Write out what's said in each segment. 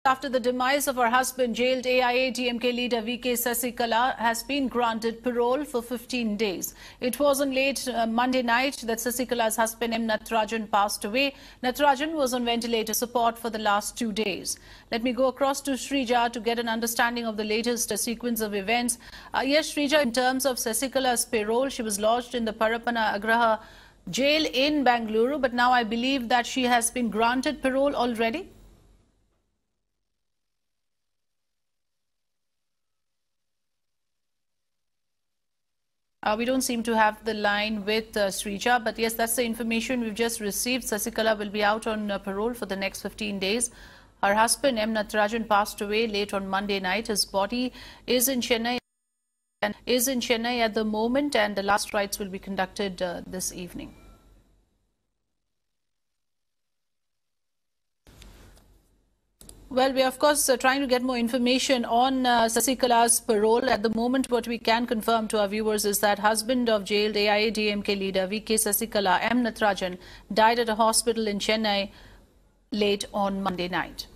After the demise of her husband, jailed AIADMK leader V.K. Sasikala has been granted parole for 15 days. It was on late Monday night that Sasikala's husband M.Natrajan passed away. Natrajan was on ventilator support for the last 2 days. Let me go across to Srija to get an understanding of the latest sequence of events. Yes, Srija, in terms of Sasikala's parole, she was lodged in the Parapana Agraha jail in Bengaluru, but now I believe that she has been granted parole already. We don't seem to have the line with Srija, but yes, that's the information we've just received. Sasikala will be out on parole for the next 15 days. Her husband, M.Natrajan, passed away late on Monday night. His body is in Chennai at the moment, and the last rites will be conducted this evening. Well, we are of course trying to get more information on Sasikala's parole. At the moment, what we can confirm to our viewers is that husband of jailed AIADMK leader V.K. Sasikala, M.Natrajan, died at a hospital in Chennai late on Monday night.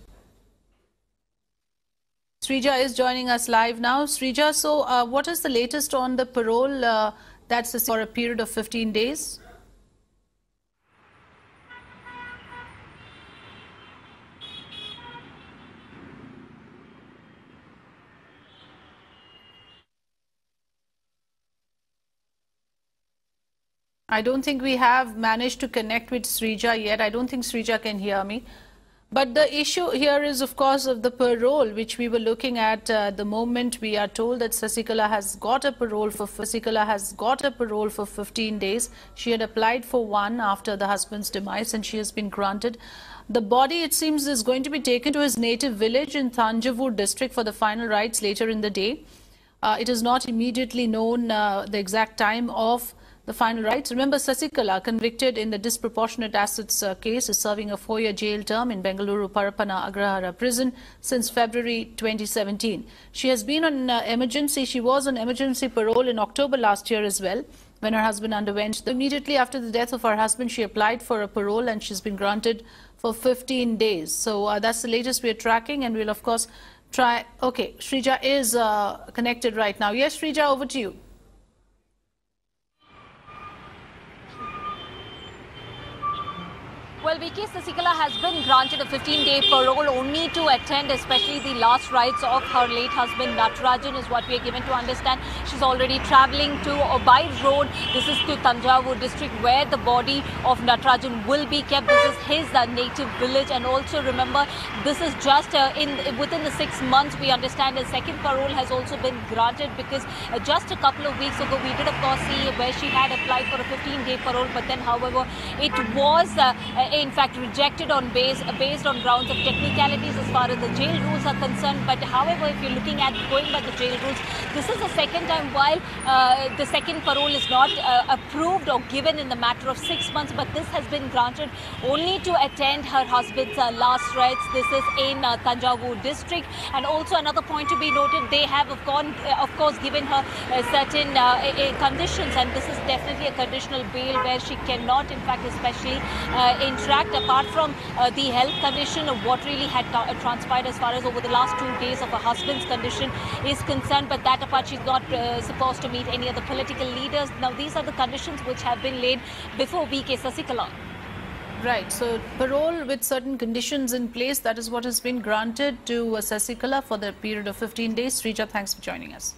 Srija is joining us live now. Srija, so what is the latest on the parole that's for a period of 15 days? I don't think we have managed to connect with Srija yet. I don't think Srija can hear me. But the issue here is, of course, of the parole, which we were looking at the moment. We are told that Sasikala has got a parole for 15 days. She had applied for one after the husband's demise, and she has been granted. The body, it seems, is going to be taken to his native village in Thanjavur district for the final rites later in the day. It is not immediately known the exact time of the final rites. Remember, Sasikala, convicted in the disproportionate assets case, is serving a 4-year jail term in Bengaluru Parapana Agrahara prison since February 2017. She has been on she was on emergency parole in October last year as well, when her husband underwent. Immediately after the death of her husband, she applied for a parole and she's been granted for 15 days. So that's the latest we're tracking, and we'll of course try. Okay, Srija is connected right now. Yes, Srija, over to you. Well, V.K. Sasikala has been granted a 15-day parole only to attend, especially the last rites of her late husband, Natrajan, is what we are given to understand. She's already travelling by road. This is to Thanjavur district, where the body of Natrajan will be kept. This is his native village. And also remember, this is just within the 6 months, we understand a second parole has also been granted, because just a couple of weeks ago, we did of course see where she had applied for a 15-day parole, but then however, it was in fact rejected on based on grounds of technicalities as far as the jail rules are concerned. But however, if you're looking at going by the jail rules, this is the second time while the second parole is not approved or given in the matter of 6 months, but this has been granted only to attend her husband's last rites. This is in Thanjavur district. And also another point to be noted, they have of course given her certain conditions, and this is definitely a conditional bail where she cannot in fact especially interact apart from the health condition of what really had transpired as far as over the last 2 days of her husband's condition is concerned. But that apart, she's not supposed to meet any of the political leaders. Now these are the conditions which have been laid before V.K. Sasikala. Right, so parole with certain conditions in place, that is what has been granted to Sasikala for the period of 15 days. Srija, thanks for joining us.